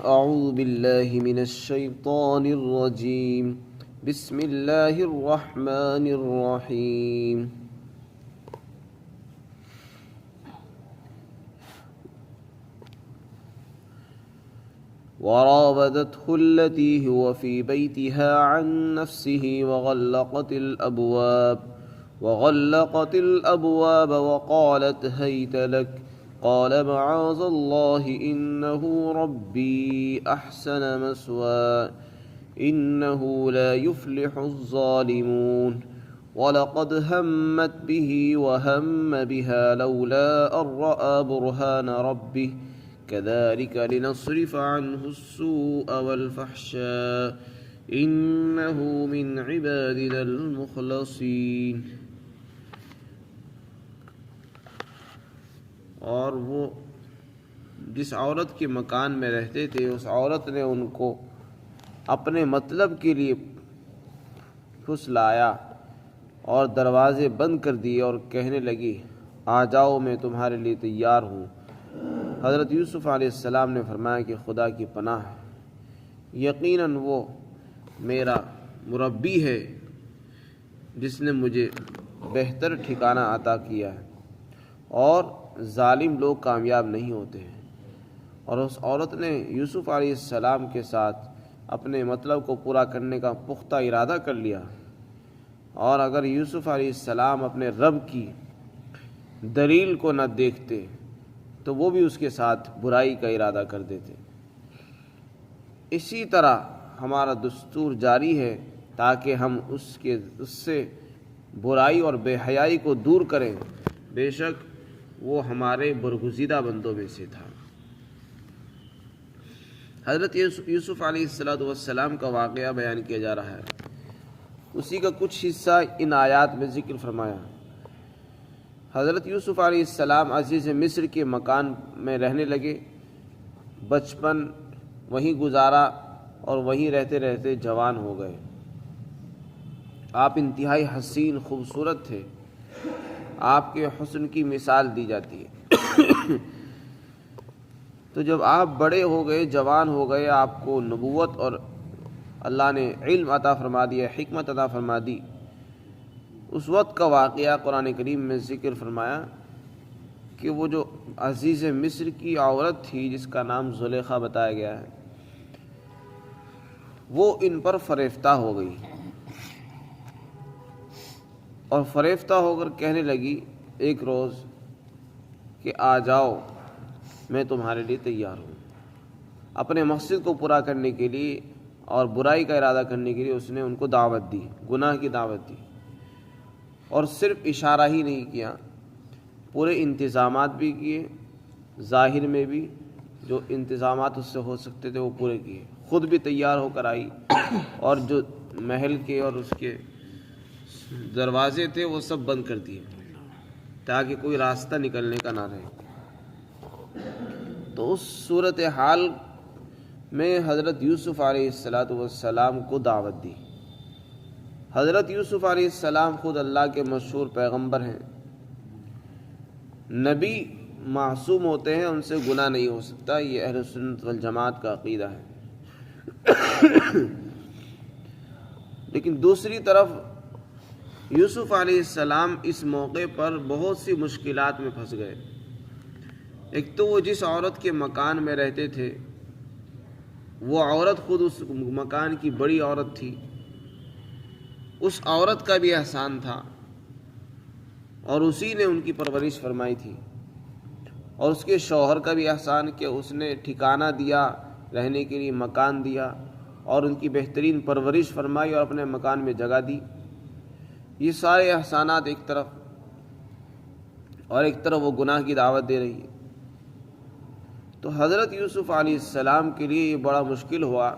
اعوذ باللہ من الشیطان الرجیم بسم اللہ الرحمن الرحیم وراودته التي هو في بيتها عن نفسه وغلقت الأبواب وقالت هيت لك قال معاذ الله إنه ربي أحسن مثواي إنه لا يفلح الظالمون ولقد همت به وهم بها لولا أن رأى برهان ربه كذلك لنصرف عنه السوء والفحشاء إنه من عبادنا المخلصين۔ اور وہ جس عورت کے مکان میں رہتے تھے اس عورت نے ان کو اپنے مطلب کے لیے پھسلایا اور دروازے بند کر دیے اور کہنے لگی آ جاؤ میں تمہارے لیے تیار ہوں۔ حضرت یوسف علیہ السلام نے فرمایا کہ خدا کی پناہ یقیناً وہ میرا مربی ہے جس نے مجھے بہتر ٹھکانہ عطا کیا ہے، اور ظالم لوگ کامیاب نہیں ہوتے ہیں۔ اور اس عورت نے یوسف علیہ السلام کے ساتھ اپنے مطلب کو پورا کرنے کا پختہ ارادہ کر لیا، اور اگر یوسف علیہ السلام اپنے رب کی دلیل کو نہ دیکھتے تو وہ بھی اس کے ساتھ برائی کا ارادہ کر دیتے۔ اسی طرح ہمارا دستور جاری ہے تاکہ ہم اس سے برائی اور بے حیائی کو دور کریں، بے شک وہ ہمارے برگزیدہ بندوں میں سے تھا۔ حضرت یوسف علیہ السلام کا واقعہ بیان کیا جا رہا ہے، اسی کا کچھ حصہ ان آیات میں ذکر فرمایا۔ حضرت یوسف علیہ السلام عزیز مصر کے مکان میں رہنے لگے، بچپن وہیں گزارا اور وہیں رہتے رہتے جوان ہو گئے۔ آپ انتہائی حسین خوبصورت تھے، آپ کے حسن کی مثال دی جاتی ہے۔ تو جب آپ بڑے ہو گئے، جوان ہو گئے، آپ کو نبوت اور اللہ نے علم عطا فرما دیا، حکمت عطا فرما دی، اس وقت کا واقعہ قرآن کریم میں ذکر فرمایا کہ وہ جو عزیز مصر کی عورت تھی جس کا نام زلیخا بتایا گیا ہے، وہ ان پر فریفتہ ہو گئی اور فریفتہ ہو کر کہنے لگی ایک روز کہ آ جاؤ میں تمہارے لیے تیار ہوں۔ اپنے مقصد کو پورا کرنے کے لیے اور برائی کا ارادہ کرنے کے لیے اس نے ان کو دعوت دی، گناہ کی دعوت دی، اور صرف اشارہ ہی نہیں کیا، پورے انتظامات بھی کیے، ظاہر میں بھی جو انتظامات اس سے ہو سکتے تھے وہ پورے کیے، خود بھی تیار ہو کر آئی، اور جو محل کے اور اس کے دروازے تھے وہ سب بند کر دیے تاکہ کوئی راستہ نکلنے کا نہ رہے۔ تو اس صورتحال میں حضرت یوسف علیہ السلام کو دعوت دی۔ حضرت یوسف علیہ السلام خود اللہ کے مشہور پیغمبر ہیں، نبی معصوم ہوتے ہیں، ان سے گناہ نہیں ہو سکتا، یہ اہل سنت والجماعت کا عقیدہ ہے۔ لیکن دوسری طرف یوسف علیہ السلام اس موقع پر بہت سی مشکلات میں پھنس گئے۔ ایک تو وہ جس عورت کے مکان میں رہتے تھے وہ عورت خود اس مکان کی بڑی عورت تھی، اس عورت کا بھی احسان تھا اور اسی نے ان کی پرورش فرمائی تھی، اور اس کے شوہر کا بھی احسان کہ اس نے ٹھکانہ دیا، رہنے کے لیے مکان دیا اور ان کی بہترین پرورش فرمائی اور اپنے مکان میں جگہ دی۔ یہ سارے احسانات ایک طرف، اور ایک طرف وہ گناہ کی دعوت دے رہی ہے۔ تو حضرت یوسف علیہ السلام کے لیے یہ بڑا مشکل ہوا۔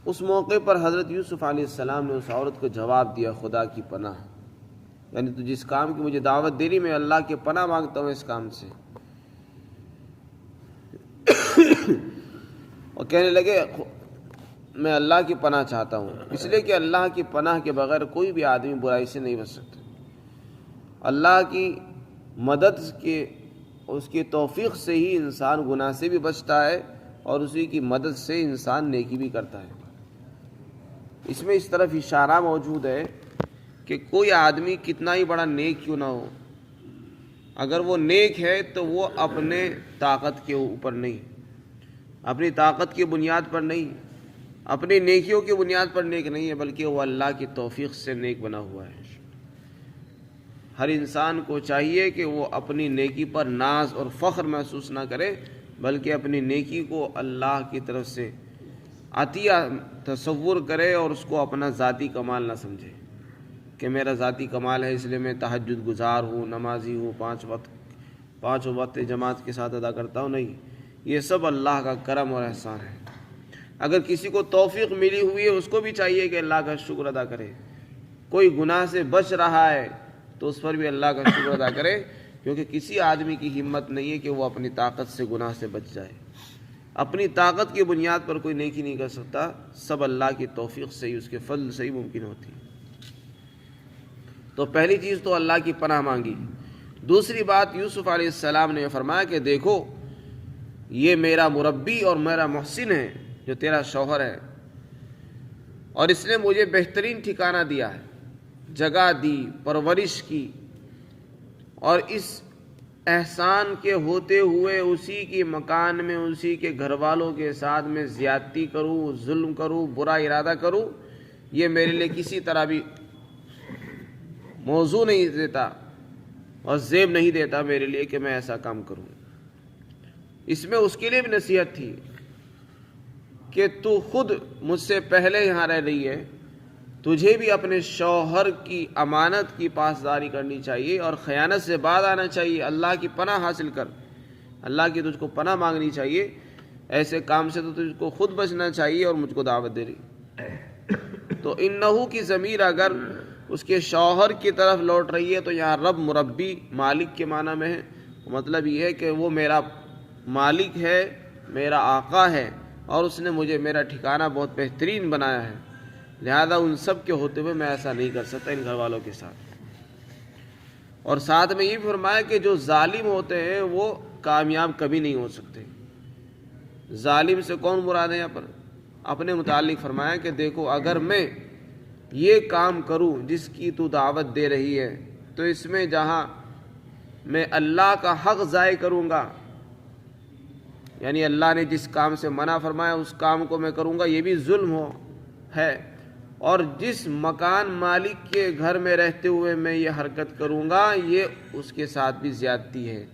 اس موقع پر حضرت یوسف علیہ السلام نے اس عورت کو جواب دیا خدا کی پناہ، یعنی تو جس کام کی مجھے دعوت دے رہی میں اللہ کی پناہ مانگتا ہوں اس کام سے۔ اور کہنے لگے میں اللہ کی پناہ چاہتا ہوں، اس لیے کہ اللہ کی پناہ کے بغیر کوئی بھی آدمی برائی سے نہیں بچ سکتا۔ اللہ کی مدد کے اس کی توفیق سے ہی انسان گناہ سے بھی بچتا ہے اور اسی کی مدد سے انسان نیکی بھی کرتا ہے۔ اس میں اس طرف اشارہ موجود ہے کہ کوئی آدمی کتنا ہی بڑا نیک کیوں نہ ہو، اگر وہ نیک ہے تو وہ اپنے طاقت کے اوپر نہیں، اپنی طاقت کی بنیاد پر نہیں، اپنی نیکیوں کی بنیاد پر نیک نہیں ہے، بلکہ وہ اللہ کی توفیق سے نیک بنا ہوا ہے۔ ہر انسان کو چاہیے کہ وہ اپنی نیکی پر ناز اور فخر محسوس نہ کرے، بلکہ اپنی نیکی کو اللہ کی طرف سے عطیہ تصور کرے اور اس کو اپنا ذاتی کمال نہ سمجھے کہ میرا ذاتی کمال ہے اس لیے میں تہجد گزار ہوں، نمازی ہوں، پانچ وقت جماعت کے ساتھ ادا کرتا ہوں۔ نہیں، یہ سب اللہ کا کرم اور احسان ہے۔ اگر کسی کو توفیق ملی ہوئی ہے اس کو بھی چاہیے کہ اللہ کا شکر ادا کرے۔ کوئی گناہ سے بچ رہا ہے تو اس پر بھی اللہ کا شکر ادا کرے، کیونکہ کسی آدمی کی ہمت نہیں ہے کہ وہ اپنی طاقت سے گناہ سے بچ جائے۔ اپنی طاقت کی بنیاد پر کوئی نیکی نہیں کر سکتا، سب اللہ کی توفیق سے ہی، اس کے فضل سے ہی ممکن ہوتی۔ تو پہلی چیز تو اللہ کی پناہ مانگی۔ دوسری بات، یوسف علیہ السلام نے فرمایا کہ دیکھو یہ میرا مربی اور میرا محسن ہے جو تیرا شوہر ہے، اور اس نے مجھے بہترین ٹھکانہ دیا ہے، جگہ دی، پرورش کی، اور اس احسان کے ہوتے ہوئے اسی کی مکان میں اسی کے گھر والوں کے ساتھ میں زیادتی کروں، ظلم کروں، برا ارادہ کروں، یہ میرے لیے کسی طرح بھی موضوع نہیں دیتا اور زیب نہیں دیتا میرے لیے کہ میں ایسا کام کروں۔ اس میں اس کے لیے بھی نصیحت تھی کہ تو خود مجھ سے پہلے یہاں رہ رہی ہے، تجھے بھی اپنے شوہر کی امانت کی پاسداری کرنی چاہیے اور خیانت سے بعد آنا چاہیے۔ اللہ کی پناہ حاصل کر، اللہ کی تجھ کو پناہ مانگنی چاہیے، ایسے کام سے تو تجھ کو خود بچنا چاہیے اور مجھ کو دعوت دے رہی۔ تو انہو کی ضمیر اگر اس کے شوہر کی طرف لوٹ رہی ہے تو یہاں رب مربی مالک کے معنی میں ہے، مطلب یہ ہے کہ وہ میرا مالک ہے، میرا آقا ہے، اور اس نے مجھے میرا ٹھکانہ بہت بہترین بنایا ہے، لہذا ان سب کے ہوتے ہوئے میں ایسا نہیں کر سکتا ان گھر والوں کے ساتھ۔ اور ساتھ میں یہ فرمایا کہ جو ظالم ہوتے ہیں وہ کامیاب کبھی نہیں ہو سکتے۔ ظالم سے کون مراد ہے یہاں پر؟ اپنے متعلق فرمایا کہ دیکھو اگر میں یہ کام کروں جس کی تو دعوت دے رہی ہے تو اس میں جہاں میں اللہ کا حق ضائع کروں گا، یعنی اللہ نے جس کام سے منع فرمایا اس کام کو میں کروں گا، یہ بھی ظلم ہے، اور جس مکان مالک کے گھر میں رہتے ہوئے میں یہ حرکت کروں گا یہ اس کے ساتھ بھی زیادتی ہے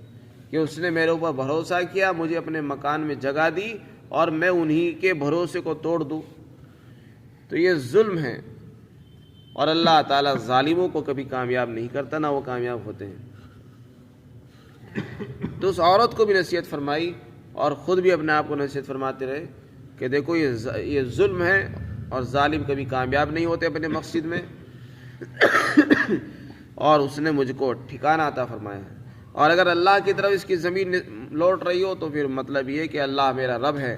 کہ اس نے میرے اوپر بھروسہ کیا، مجھے اپنے مکان میں جگہ دی اور میں انہی کے بھروسے کو توڑ دوں، تو یہ ظلم ہے۔ اور اللہ تعالیٰ ظالموں کو کبھی کامیاب نہیں کرتا، نہ وہ کامیاب ہوتے ہیں۔ تو اس عورت کو بھی نصیحت فرمائی اور خود بھی اپنے آپ کو نصیحت فرماتے رہے کہ دیکھو یہ ظلم ہے اور ظالم کبھی کامیاب نہیں ہوتے اپنے مقصد میں، اور اس نے مجھ کو ٹھکانہ عطا فرمایا ہے۔ اور اگر اللہ کی طرف اس کی زمین لوٹ رہی ہو تو پھر مطلب یہ کہ اللہ میرا رب ہے،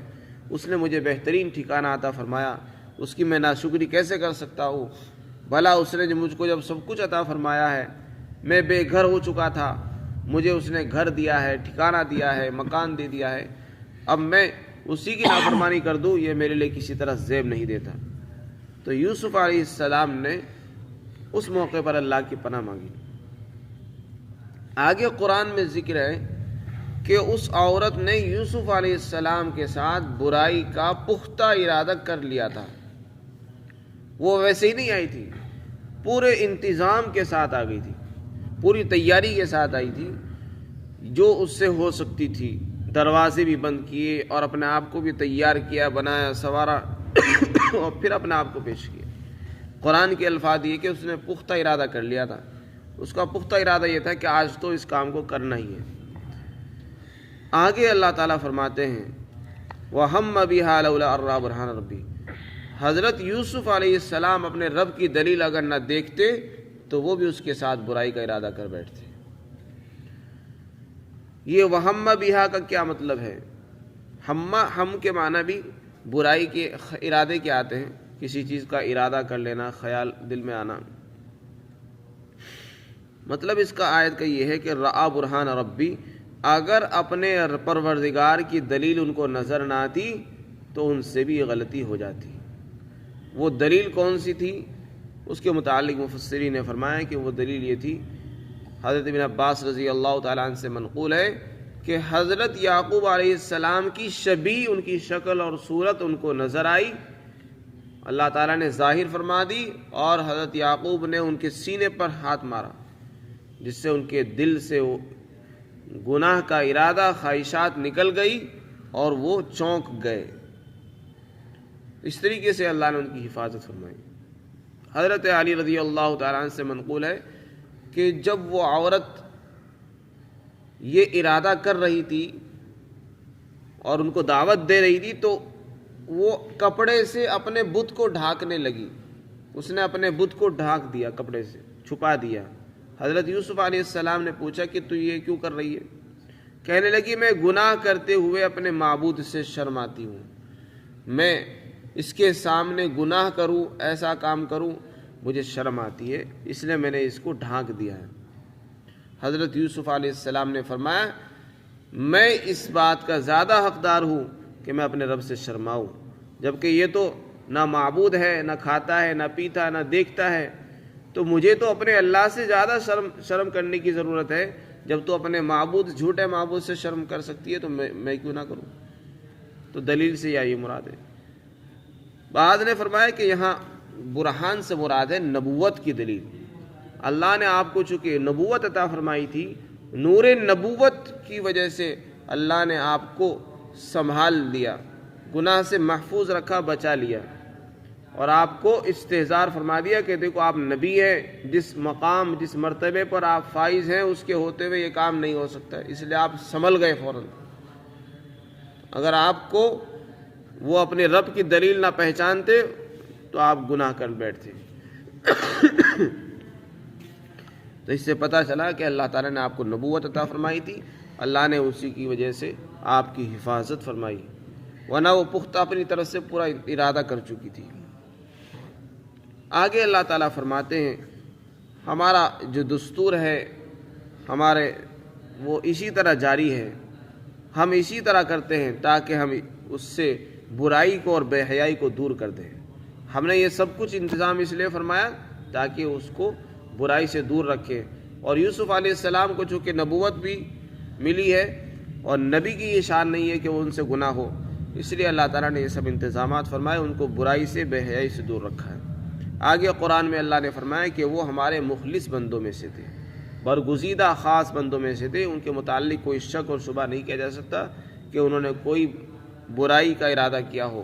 اس نے مجھے بہترین ٹھکانہ عطا فرمایا، اس کی میں ناشکری کیسے کر سکتا ہوں؟ بھلا اس نے مجھ کو جب سب کچھ عطا فرمایا ہے، میں بے گھر ہو چکا تھا، مجھے اس نے گھر دیا ہے، ٹھکانہ دیا ہے، مکان دے دیا ہے، اب میں اسی کی نافرمانی کر دوں، یہ میرے لیے کسی طرح زیب نہیں دیتا۔ تو یوسف علیہ السلام نے اس موقع پر اللہ کی پناہ مانگی۔ آگے قرآن میں ذکر ہے کہ اس عورت نے یوسف علیہ السلام کے ساتھ برائی کا پختہ ارادہ کر لیا تھا۔ وہ ویسے ہی نہیں آئی تھی، پورے انتظام کے ساتھ آ گئی تھی، پوری تیاری کے ساتھ آئی تھی جو اس سے ہو سکتی تھی۔ دروازے بھی بند کیے اور اپنے آپ کو بھی تیار کیا، بنایا، سنوارا اور پھر اپنے آپ کو پیش کیا۔ قرآن کے الفاظ یہ کہ اس نے پختہ ارادہ کر لیا تھا، اس کا پختہ ارادہ یہ تھا کہ آج تو اس کام کو کرنا ہی ہے۔ آگے اللہ تعالیٰ فرماتے ہیں وَهَمَّ بِهَا لَوْلَا أَن رَأَىٰ بُرْهَانَ رَبِّهِ، حضرت یوسف علیہ السلام اپنے رب کی دلیل اگر نہ دیکھتے تو وہ بھی اس کے ساتھ برائی کا ارادہ کر بیٹھتے۔ یہ وَهَمَّ بِهَا کا کیا مطلب ہے؟ ہم کے معنی بھی برائی کے ارادے کے آتے ہیں، کسی چیز کا ارادہ کر لینا، خیال دل میں آنا۔ مطلب اس کا آیت کا یہ ہے کہ رأى برہان ربی، اگر اپنے پروردگار کی دلیل ان کو نظر نہ آتی تو ان سے بھی غلطی ہو جاتی۔ وہ دلیل کون سی تھی؟ اس کے متعلق مفسرین نے فرمایا کہ وہ دلیل یہ تھی، حضرت ابن عباس رضی اللہ تعالیٰ عنہ سے منقول ہے کہ حضرت یعقوب علیہ السلام کی شبیہ، ان کی شکل اور صورت ان کو نظر آئی، اللہ تعالیٰ نے ظاہر فرما دی، اور حضرت یعقوب نے ان کے سینے پر ہاتھ مارا، جس سے ان کے دل سے گناہ کا ارادہ، خواہشات نکل گئی اور وہ چونک گئے۔ اس طریقے سے اللہ نے ان کی حفاظت فرمائی۔ حضرت علی رضی اللہ تعالیٰ عنہ سے منقول ہے کہ جب وہ عورت یہ ارادہ کر رہی تھی اور ان کو دعوت دے رہی تھی تو وہ کپڑے سے اپنے بت کو ڈھانکنے لگی، اس نے اپنے بت کو ڈھانک دیا، کپڑے سے چھپا دیا۔ حضرت یوسف علیہ السلام نے پوچھا کہ تو یہ کیوں کر رہی ہے؟ کہنے لگی میں گناہ کرتے ہوئے اپنے معبود سے شرماتی ہوں، میں اس کے سامنے گناہ کروں، ایسا کام کروں، مجھے شرم آتی ہے، اس لیے میں نے اس کو ڈھانک دیا ہے۔ حضرت یوسف علیہ السلام نے فرمایا میں اس بات کا زیادہ حقدار ہوں کہ میں اپنے رب سے شرماؤں، جبکہ یہ تو نہ معبود ہے، نہ کھاتا ہے، نہ پیتا، نہ دیکھتا ہے، تو مجھے تو اپنے اللہ سے زیادہ شرم کرنے کی ضرورت ہے۔ جب تو اپنے معبود، جھوٹے معبود سے شرم کر سکتی ہے تو میں کیوں نہ کروں؟ تو دلیل سے یہ مراد ہے۔ بعض نے فرمایا کہ یہاں برہان سے مراد ہے نبوت کی دلیل۔ اللہ نے آپ کو چونکہ نبوت عطا فرمائی تھی، نور نبوت کی وجہ سے اللہ نے آپ کو سنبھال لیا، گناہ سے محفوظ رکھا، بچا لیا، اور آپ کو استحضار فرما دیا کہ دیکھو آپ نبی ہیں، جس مقام، جس مرتبے پر آپ فائز ہیں اس کے ہوتے ہوئے یہ کام نہیں ہو سکتا، اس لیے آپ سنبھل گئے فوراً۔ اگر آپ کو وہ اپنے رب کی دلیل نہ پہچانتے تو آپ گناہ کر بیٹھتے۔ تو اس سے پتہ چلا کہ اللہ تعالیٰ نے آپ کو نبوت عطا فرمائی تھی، اللہ نے اسی کی وجہ سے آپ کی حفاظت فرمائی، ورنہ وہ پختہ اپنی طرف سے پورا ارادہ کر چکی تھی۔ آگے اللہ تعالیٰ فرماتے ہیں ہمارا جو دستور ہے ہمارے وہ اسی طرح جاری ہے، ہم اسی طرح کرتے ہیں تاکہ ہم اس سے برائی کو اور بے حیائی کو دور کر دیں۔ ہم نے یہ سب کچھ انتظام اس لیے فرمایا تاکہ اس کو برائی سے دور رکھے، اور یوسف علیہ السلام کو چونکہ نبوت بھی ملی ہے اور نبی کی یہ شان نہیں ہے کہ وہ ان سے گناہ ہو، اس لیے اللہ تعالیٰ نے یہ سب انتظامات فرمائے، ان کو برائی سے، بے حیائی سے دور رکھا ہے۔ آگے قرآن میں اللہ نے فرمایا کہ وہ ہمارے مخلص بندوں میں سے تھے، برگزیدہ خاص بندوں میں سے تھے، ان کے متعلق کوئی شک اور شبہ نہیں کیا جا سکتا کہ انہوں نے کوئی برائی کا ارادہ کیا ہو۔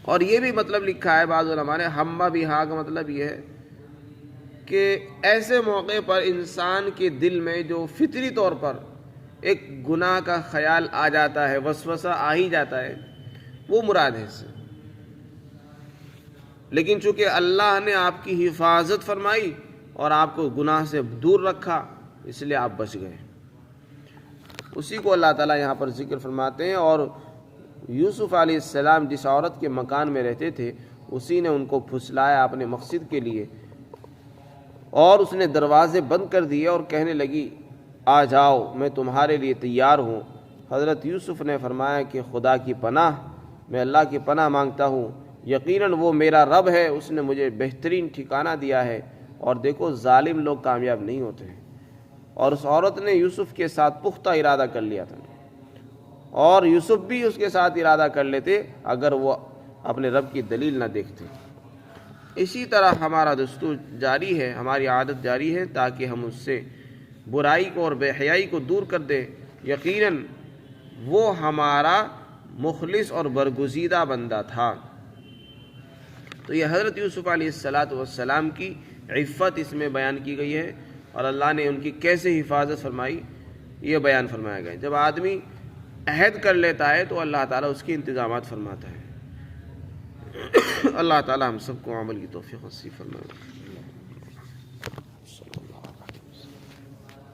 اور یہ بھی مطلب لکھا ہے بعض علماء نے، ہمہ بہا کا مطلب یہ ہے کہ ایسے موقع پر انسان کے دل میں جو فطری طور پر ایک گناہ کا خیال آ جاتا ہے، وسوسہ آ ہی جاتا ہے، وہ مراد ہے اس سے۔ لیکن چونکہ اللہ نے آپ کی حفاظت فرمائی اور آپ کو گناہ سے دور رکھا، اس لیے آپ بچ گئے۔ اسی کو اللہ تعالیٰ یہاں پر ذکر فرماتے ہیں، اور یوسف علیہ السلام جس عورت کے مکان میں رہتے تھے اسی نے ان کو پھسلایا اپنے مقصد کے لیے، اور اس نے دروازے بند کر دیے اور کہنے لگی آ جاؤ، میں تمہارے لیے تیار ہوں۔ حضرت یوسف نے فرمایا کہ خدا کی پناہ، میں اللہ کی پناہ مانگتا ہوں، یقیناً وہ میرا رب ہے، اس نے مجھے بہترین ٹھکانہ دیا ہے، اور دیکھو ظالم لوگ کامیاب نہیں ہوتے ہیں۔ اور اس عورت نے یوسف کے ساتھ پختہ ارادہ کر لیا تھا، اور یوسف بھی اس کے ساتھ ارادہ کر لیتے اگر وہ اپنے رب کی دلیل نہ دیکھتے۔ اسی طرح ہمارا دستور جاری ہے، ہماری عادت جاری ہے تاکہ ہم اس سے برائی کو اور بے حیائی کو دور کر دیں۔ یقیناً وہ ہمارا مخلص اور برگزیدہ بندہ تھا۔ تو یہ حضرت یوسف علیہ السلام کی عفت اس میں بیان کی گئی ہے، اور اللہ نے ان کی کیسے حفاظت فرمائی یہ بیان فرمایا گیا ہے۔ جب آدمی عہد کر لیتا ہے تو اللہ تعالیٰ اس کے انتظامات فرماتا ہے۔ اللہ تعالیٰ ہم سب کو عمل کی توفیق نصیب فرمائے۔